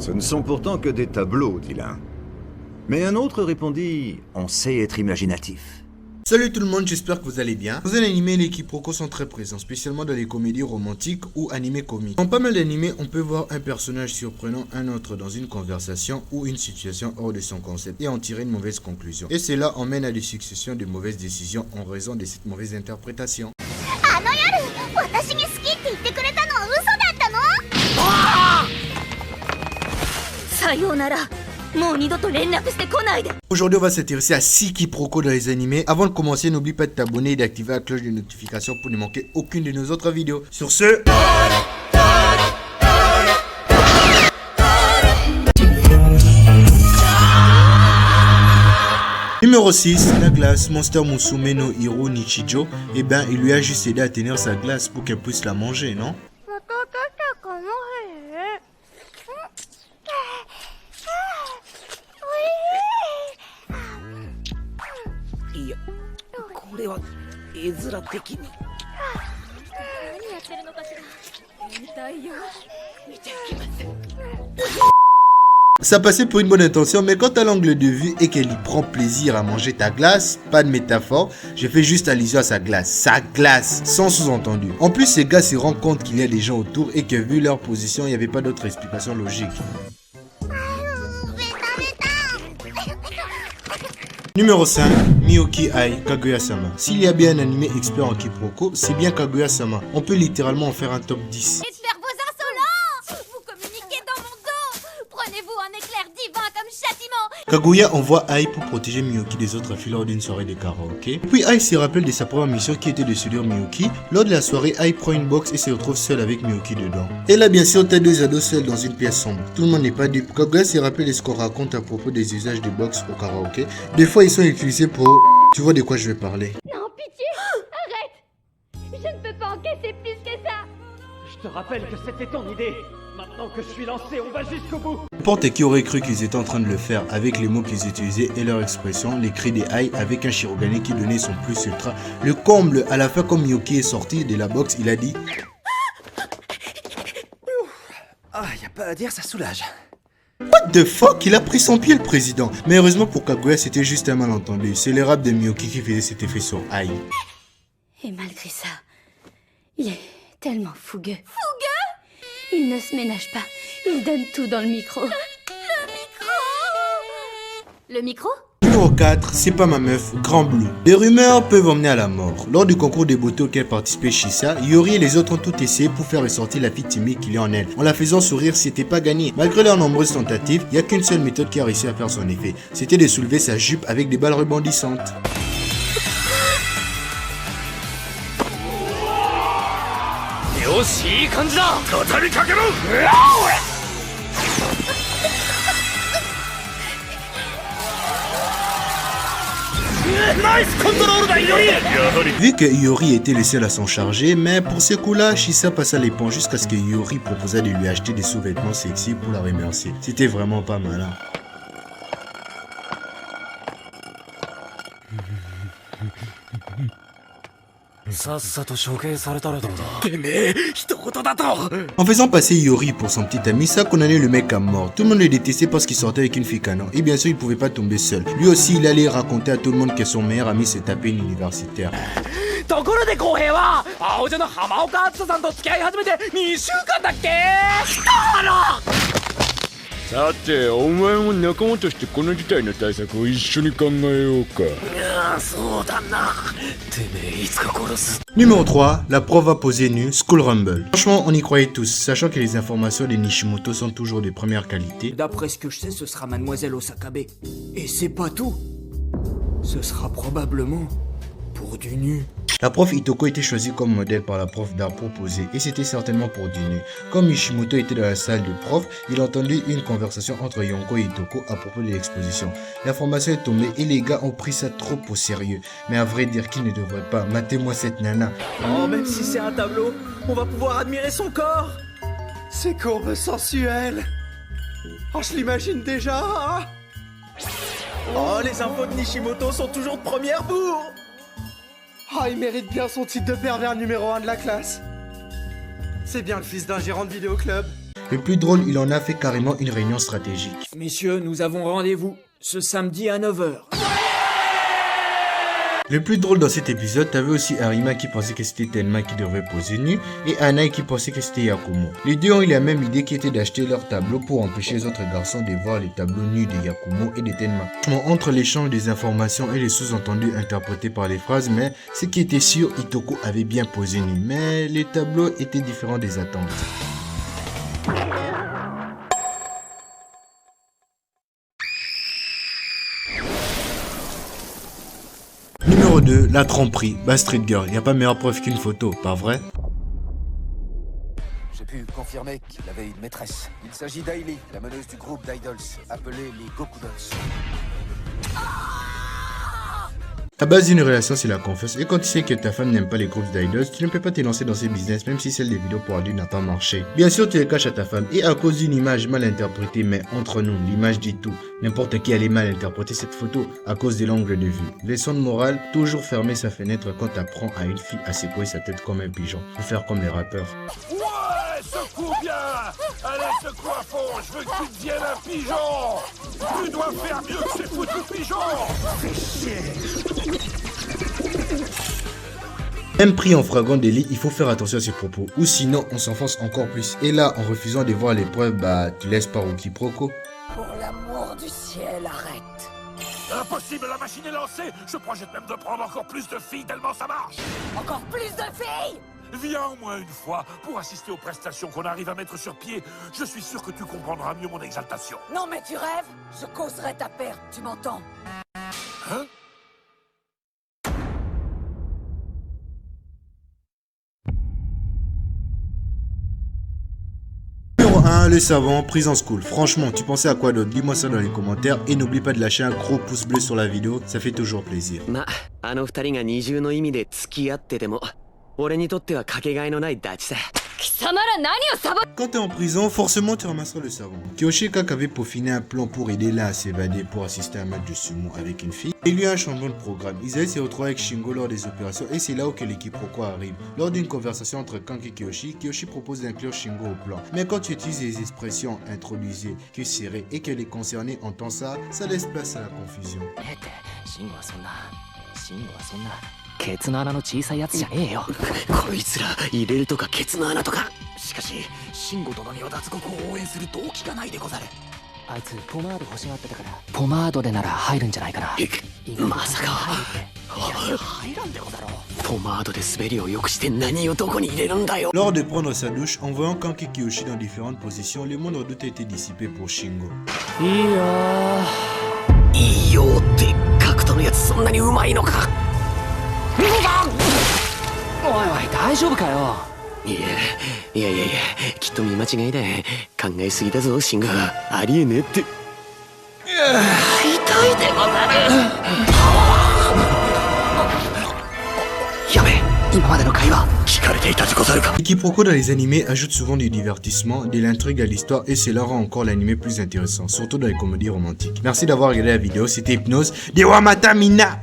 Ce ne sont pourtant que des tableaux, dit l'un. Mais un autre répondit, on sait être imaginatif. Salut tout le monde, j'espère que vous allez bien. Dans un animé, les quiproquos sont très présents, spécialement dans les comédies romantiques ou animés comiques. Dans pas mal d'animés, on peut voir un personnage surprenant un autre dans une conversation ou une situation hors de son concept et en tirer une mauvaise conclusion. Et cela emmène à des successions de mauvaises décisions en raison de cette mauvaise interprétation. Aujourd'hui, on va s'intéresser à 6 quiproquos dans les animés. Avant de commencer, n'oublie pas de t'abonner et d'activer la cloche de notification pour ne manquer aucune de nos autres vidéos. Sur ce... Numéro 6, la glace. Monster Musume no Hiro Nichijo, eh ben, il lui a juste aidé à tenir sa glace pour qu'elle puisse la manger, non? Ça passait pour une bonne intention, mais quand t'as l'angle de vue et qu'elle y prend plaisir à manger ta glace, pas de métaphore, je fais juste allusion à sa glace, sans sous-entendu. En plus, ces gars se rendent compte qu'il y a des gens autour et que vu leur position, il n'y avait pas d'autre explication logique. Numéro 5, Miyoki Ai, Kaguya-sama. S'il y a bien un animé expert en quiproquo, c'est bien Kaguya-sama. On peut littéralement en faire un top 10. Et de faire vos insolences! Vous communiquez dans mon dos! Prenez-vous un éclair divin comme châtiment! Kaguya envoie Ai pour protéger Miyoki des autres filles lors d'une soirée de karaoké. Puis Ai se rappelle de sa première mission qui était de séduire Miyoki. Lors de la soirée, Ai prend une box et se retrouve seule avec Miyoki dedans. Et là, bien sûr, t'as deux ados seuls dans une pièce sombre. Tout le monde n'est pas dupe. Kaguya se rappelle de ce qu'on raconte à propos des usages de box au karaoké. Des fois, ils sont utilisés pour... Tu vois de quoi je vais parler. Non, pitié! Arrête! Je ne peux pas encaisser plus que ça! Je te rappelle que c'était ton idée. Maintenant que je suis lancé, on va jusqu'au bout. N'importe qui aurait cru qu'ils étaient en train de le faire avec les mots qu'ils utilisaient et leur expression, les cris des Ai avec un Shirogane qui donnait son plus ultra. Le comble, à la fin, comme Miyoki est sorti de la box, il a dit... Ah, y a pas à dire, ça soulage. What the fuck? Il a pris son pied le président. Mais heureusement pour Kaguya, c'était juste un malentendu. C'est les raps de Miyoki qui faisait cet effet sur Ai. Et malgré ça, il est tellement fougueux. Fougueux? Il ne se ménage pas. Il donne tout dans le micro. Le micro? Le micro? Numéro 4, c'est pas ma meuf, Grand Blue. Les rumeurs peuvent emmener à la mort. Lors du concours des beautés auquel participait Shisa, Yori et les autres ont tout essayé pour faire ressortir la fille timide qu'il y a en elle. En la faisant sourire, c'était pas gagné. Malgré leurs nombreuses tentatives, il n'y a qu'une seule méthode qui a réussi à faire son effet. C'était de soulever sa jupe avec des balles rebondissantes. Vu que Yori était le seul à s'en charger, mais pour ce coup-là, Shisa passa l'éponge jusqu'à ce que Yori proposa de lui acheter des sous-vêtements sexy pour la remercier. C'était vraiment pas malin. En faisant passer Yori pour son petit ami, ça condamnait le mec à mort. Tout le monde le détestait parce qu'il sortait avec une fille canon. Et bien sûr, il pouvait pas tomber seul. Lui aussi, il allait raconter à tout le monde que son meilleur ami s'est tapé une universitaire. Numéro 3, la prof va poser nue, School Rumble. Franchement, on y croyait tous, sachant que les informations de Nishimoto sont toujours de première qualité. D'après ce que je sais, ce sera Mademoiselle Osakabe. Et c'est pas tout. Ce sera probablement pour du nu. La prof Itoko était choisie comme modèle par la prof d'art pour poser, et c'était certainement pour du nu. Comme Nishimoto était dans la salle de prof, il entendit une conversation entre Yonko et Itoko à propos de l'exposition. L'information est tombée et les gars ont pris ça trop au sérieux. Mais à vrai dire qu'ils ne devraient pas. Matez-moi cette nana. Oh, même si c'est un tableau, on va pouvoir admirer son corps. Ses courbes sensuelles. Oh, je l'imagine déjà. Oh, les infos de Nishimoto sont toujours de première bourre. Oh, il mérite bien son titre de pervers numéro 1 de la classe. C'est bien le fils d'un gérant de vidéoclub. Le plus drôle, il en a fait carrément une réunion stratégique. Messieurs, nous avons rendez-vous ce samedi à 9h. Le plus drôle dans cet épisode, t'avais aussi Arima qui pensait que c'était Tenma qui devrait poser nu et Anaï qui pensait que c'était Yakumo. Les deux ont eu la même idée qui était d'acheter leur tableau pour empêcher les autres garçons de voir les tableaux nus de Yakumo et de Tenma. Entre l'échange des informations et les sous-entendus interprétés par les phrases, mais ce qui était sûr, Itoko avait bien posé nu, mais les tableaux étaient différents des attentes. Numéro 2, la tromperie. Street Girl, y a pas meilleure preuve qu'une photo, pas vrai? J'ai pu confirmer qu'il avait une maîtresse. Il s'agit d'Ailey, la meneuse du groupe d'Idols, appelée les Goku Dolls. La base d'une relation, c'est la confiance. Et quand tu sais que ta femme n'aime pas les groupes d'idols, tu ne peux pas te lancer dans ce business, même si celle des vidéos pour adultes n'a pas marché. Bien sûr, tu les caches à ta femme. Et à cause d'une image mal interprétée, mais entre nous, l'image dit tout. N'importe qui allait mal interpréter cette photo à cause de l'angle de vue. Leçon de morale, toujours fermer sa fenêtre quand t'apprends à une fille à secouer sa tête comme un pigeon. Faut faire comme les rappeurs. Ouais, secoue bien! Allez, secoue à fond, je veux que tu deviennes un pigeon! Tu dois faire mieux que ces foutus pigeons! Fais chier! Même pris en flagrant délit, il faut faire attention à ses propos, ou sinon on s'enfonce encore plus. Et là, en refusant de voir les preuves, tu laisses par au quiproquo. Pour l'amour du ciel, arrête! Impossible, la machine est lancée! Je projette même de prendre encore plus de filles tellement ça marche! Encore plus de filles! Viens au moins une fois pour assister aux prestations qu'on arrive à mettre sur pied. Je suis sûr que tu comprendras mieux mon exaltation. Non mais tu rêves? Je causerai ta perte, tu m'entends? Hein? Numéro 1, le savant, prison school. Franchement, tu pensais à quoi d'autre? Dis-moi ça dans les commentaires et n'oublie pas de lâcher un gros pouce bleu sur la vidéo, ça fait toujours plaisir. あの二人が二重の意味で付き合ってても、俺にとってはかけがえのないダチさ。貴様ら何をサボ。 Quand t'es en prison, forcément tu ramasseras le savon. Kyoshi et Kak avaient peaufiné un plan pour aider l'un à s'évader pour assister à un match de sumo avec une fille. Il y a eu un changement de programme. Ils allaient se retrouver avec Shingo lors des opérations et c'est là où que l'équipe Roko arrive. Lors d'une conversation entre Kak et Kyoshi, Kyoshi propose d'inclure Shingo au plan. Mais quand tu utilises les expressions introduisez, que serré et que les concernés entendent ça, ça laisse place à la confusion. ケツの穴の小さいやつじゃねえよ。こいつら入れるとかケツの穴とか。しかし慎吾殿には脱獄を応援する動機がないでござる。あいつポマード欲しがってたからポマードでなら入るんじゃないかな。まさか入らんでござろう。ポマードで滑りを良くして何をどこに入れるんだよ。 Lors de prendre sa douche, en voyant Kanki et Kyoshi dans différentes positions, le moindre doute a été dissipé pour Shingo. いいよって格闘のやつそんなにうまいのか。おいおい大丈夫かよ。いやきっと見間違いだ。考えすぎだぞシンゴ。ありえねえって。痛いでござる。やべえ、今までの会話聞かれていたでござるか。 Les quiproquos dans les animés ajoutent souvent du divertissement, de l'intrigue à l'histoire et cela rend encore l'animé plus intéressant, surtout dans les comédies romantiques. Merci d'avoir regardé la vidéo, c'était Hypnose de Wamata Mina.